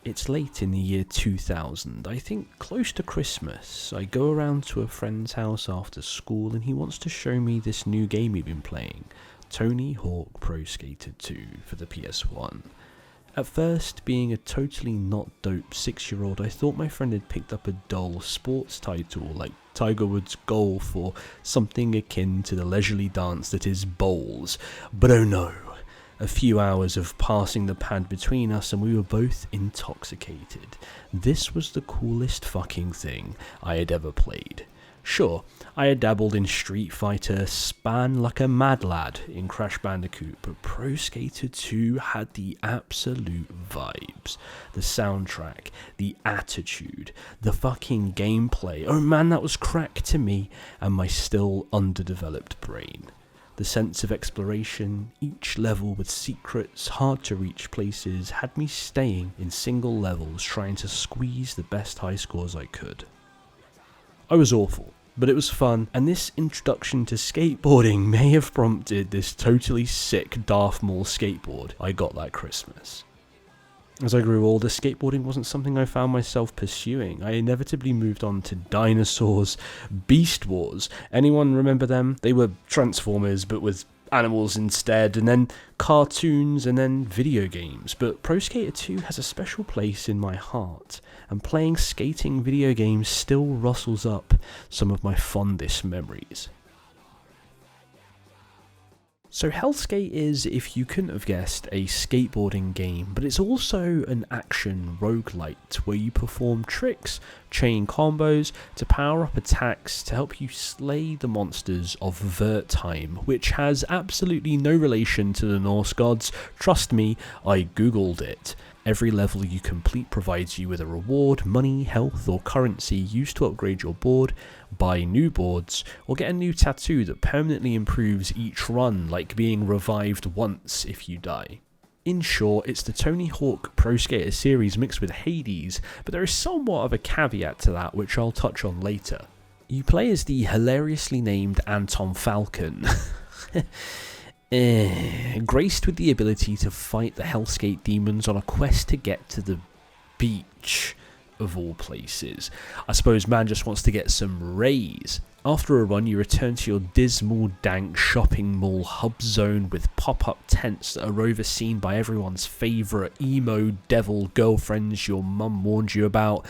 It's late in the year 2000, I think close to Christmas. I go around to a friend's house after school and he wants to show me this new game we've been playing, Tony Hawk Pro Skater 2 for the PS1. At first, being a totally not dope 6-year-old, I thought my friend had picked up a dull sports title like Tiger Woods Golf or something akin to the leisurely dance that is bowls, but oh no. A few hours of passing the pad between us and we were both intoxicated. This was the coolest fucking thing I had ever played. Sure, I had dabbled in Street Fighter, span like a mad lad in Crash Bandicoot, but Pro Skater 2 had the absolute vibes. The soundtrack, the attitude, the fucking gameplay. Oh man, that was crack to me and my still underdeveloped brain. The sense of exploration, each level with secrets, hard to reach places, had me staying in single levels trying to squeeze the best high scores I could. I was awful, but it was fun, and this introduction to skateboarding may have prompted this totally sick Darth Maul skateboard I got that Christmas. As I grew older, skateboarding wasn't something I found myself pursuing. I inevitably moved on to dinosaurs, Beast Wars. Anyone remember them? They were Transformers, but with animals instead, and then cartoons, and then video games. But Pro Skater 2 has a special place in my heart, and playing skating video games still rustles up some of my fondest memories. So Helskate is, if you couldn't have guessed, a skateboarding game, but it's also an action roguelite where you perform tricks, chain combos to power up attacks to help you slay the monsters of Vertime, which has absolutely no relation to the Norse gods. Trust me, I googled it. Every level you complete provides you with a reward, money, health or currency used to upgrade your board, buy new boards, or get a new tattoo that permanently improves each run, like being revived once if you die. In short, it's the Tony Hawk Pro Skater series mixed with Hades, but there is somewhat of a caveat to that which I'll touch on later. You play as the hilariously named Anton Falcon. Graced with the ability to fight the Helskate demons on a quest to get to the beach, of all places. I suppose man just wants to get some rays. After a run, you return to your dismal, dank shopping mall hub zone with pop-up tents that are overseen by everyone's favourite emo devil girlfriends your mum warned you about,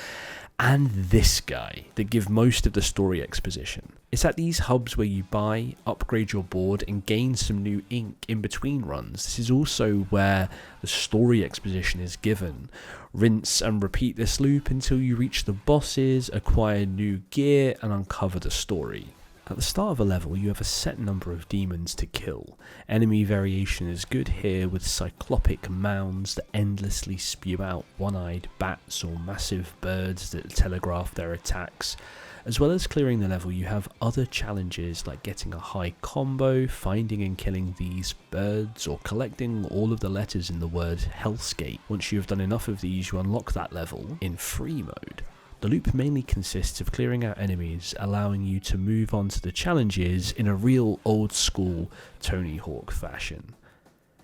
and this guy that give most of the story exposition. It's at these hubs where you buy, upgrade your board and gain some new ink in between runs. This is also where the story exposition is given. Rinse and repeat this loop until you reach the bosses, acquire new gear and uncover the story. At the start of a level, you have a set number of demons to kill. Enemy variation is good here with cyclopic mounds that endlessly spew out one-eyed bats or massive birds that telegraph their attacks. As well as clearing the level, you have other challenges like getting a high combo, finding and killing these birds, or collecting all of the letters in the word Helskate. Once you have done enough of these, you unlock that level in free mode. The loop mainly consists of clearing out enemies, allowing you to move on to the challenges in a real old school Tony Hawk fashion.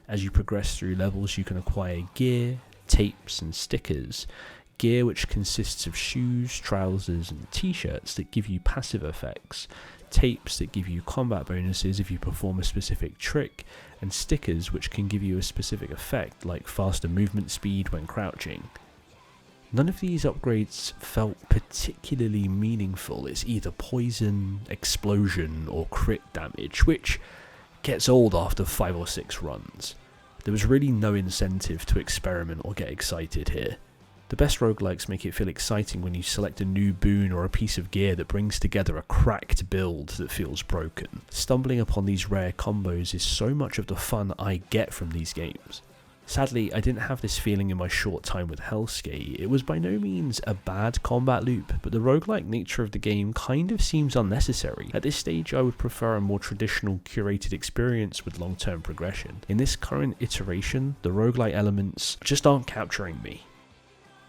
As you progress through levels, you can acquire gear, tapes and stickers. Gear which consists of shoes, trousers and t-shirts that give you passive effects, tapes that give you combat bonuses if you perform a specific trick, and stickers which can give you a specific effect like faster movement speed when crouching. None of these upgrades felt particularly meaningful. It's either poison, explosion or crit damage, which gets old after 5 or 6 runs. There was really no incentive to experiment or get excited here. The best roguelikes make it feel exciting when you select a new boon or a piece of gear that brings together a cracked build that feels broken. Stumbling upon these rare combos is so much of the fun I get from these games. Sadly, I didn't have this feeling in my short time with Helskate. It was by no means a bad combat loop, but the roguelike nature of the game kind of seems unnecessary. At this stage, I would prefer a more traditional curated experience with long-term progression. In this current iteration, the roguelike elements just aren't capturing me.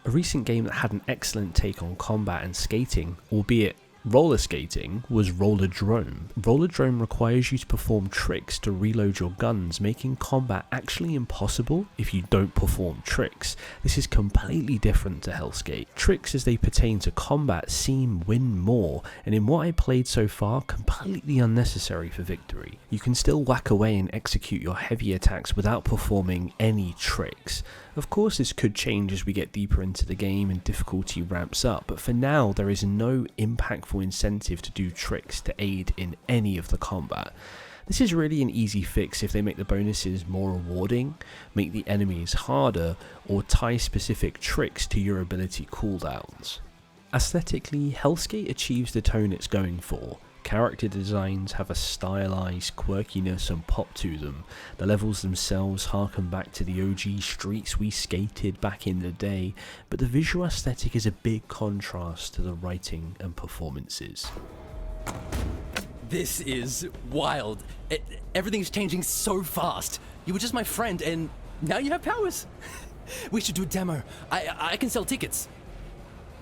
A recent game that had an excellent take on combat and skating, albeit Roller skating was rollerdrome. Rollerdrome requires you to perform tricks to reload your guns, making combat actually impossible if you don't perform tricks. This is completely different to Helskate. Tricks as they pertain to combat seem win more, and in what I played so far, completely unnecessary for victory. You can still whack away and execute your heavy attacks without performing any tricks. Of course, this could change as we get deeper into the game and difficulty ramps up, but for now there is no impactful incentive to do tricks to aid in any of the combat. This is really an easy fix if they make the bonuses more rewarding, make the enemies harder, or tie specific tricks to your ability cooldowns. Aesthetically, Helskate achieves the tone it's going for. Character designs have a stylized quirkiness and pop to them. The levels themselves harken back to the OG streets we skated back in the day, but the visual aesthetic is a big contrast to the writing and performances. This is wild. Everything's changing so fast. You were just my friend and now you have powers. We should do a demo. I can sell tickets.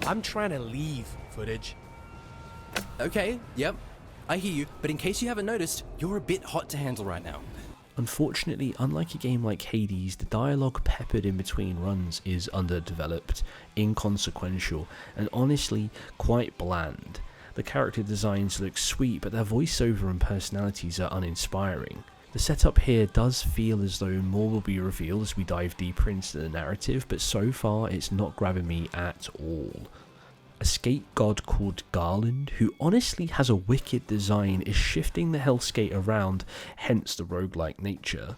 I'm trying to leave, Footage. Okay, yep. I hear you, but in case you haven't noticed, you're a bit hot to handle right now. Unfortunately, unlike a game like Hades, the dialogue peppered in between runs is underdeveloped, inconsequential, and honestly quite bland. The character designs look sweet, but their voiceover and personalities are uninspiring. The setup here does feel as though more will be revealed as we dive deeper into the narrative, but so far it's not grabbing me at all. A skate god called Garland, who honestly has a wicked design, is shifting the Helskate around, hence the roguelike nature.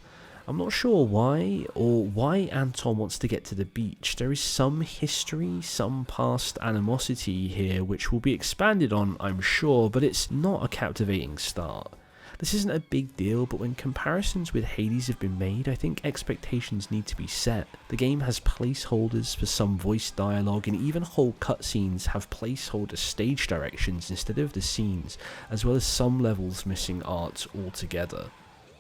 I'm not sure why, or why Anton wants to get to the beach. There is some history, some past animosity here which will be expanded on, I'm sure, but it's not a captivating start. This isn't a big deal, but when comparisons with Hades have been made, I think expectations need to be set. The game has placeholders for some voice dialogue, and even whole cutscenes have placeholder stage directions instead of the scenes, as well as some levels missing art altogether.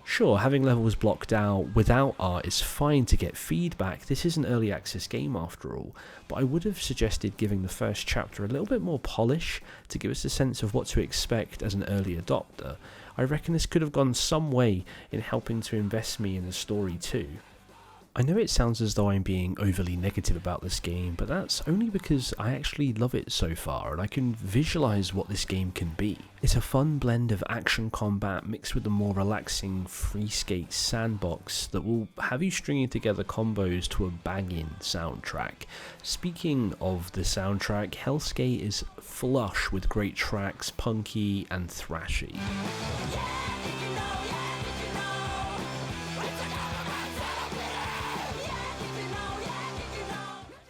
Sure, having levels blocked out without art is fine to get feedback. This is an early access game after all, but I would have suggested giving the first chapter a little bit more polish to give us a sense of what to expect as an early adopter. I reckon this could have gone some way in helping to invest me in the story too. I know it sounds as though I'm being overly negative about this game, but that's only because I actually love it so far and I can visualise what this game can be. It's a fun blend of action combat mixed with a more relaxing free skate sandbox that will have you stringing together combos to a banging soundtrack. Speaking of the soundtrack, Helskate is flush with great tracks, punky and thrashy.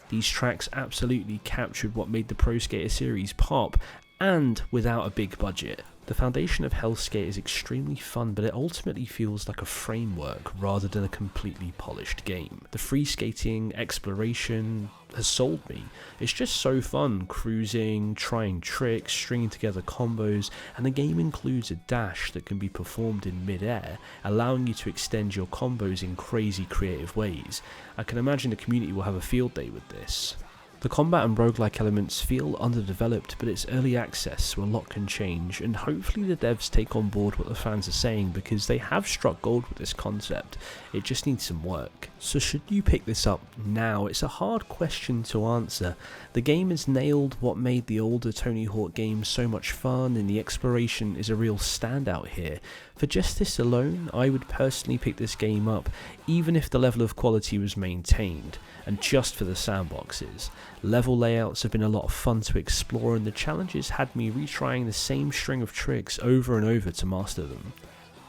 These tracks absolutely captured what made the Pro Skater series pop, and without a big budget. The foundation of Helskate is extremely fun, but it ultimately feels like a framework rather than a completely polished game. The free skating exploration has sold me. It's just so fun, cruising, trying tricks, stringing together combos, and the game includes a dash that can be performed in mid-air, allowing you to extend your combos in crazy creative ways. I can imagine the community will have a field day with this. The combat and roguelike elements feel underdeveloped, but it's early access, so a lot can change, and hopefully the devs take on board what the fans are saying, because they have struck gold with this concept. It just needs some work. So should you pick this up now? It's a hard question to answer. The game has nailed what made the older Tony Hawk games so much fun, and the exploration is a real standout here. For just this alone, I would personally pick this game up, even if the level of quality was maintained, and just for the sandboxes. Level layouts have been a lot of fun to explore, and the challenges had me retrying the same string of tricks over and over to master them.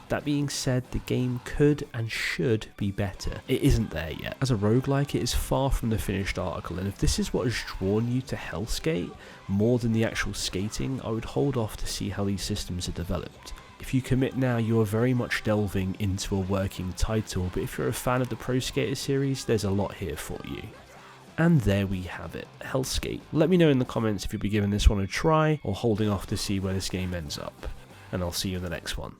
That being said, the game could and should be better. It isn't there yet. As a roguelike, it is far from the finished article, and if this is what has drawn you to Helskate more than the actual skating, I would hold off to see how these systems are developed. If you commit now, you are very much delving into a working title, but if you're a fan of the Pro Skater series, there's a lot here for you. And there we have it, Helskate. Let me know in the comments if you'll be giving this one a try, or holding off to see where this game ends up. And I'll see you in the next one.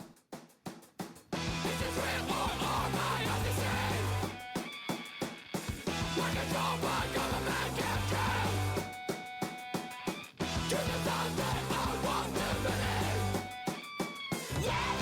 To the sun that I want Yeah!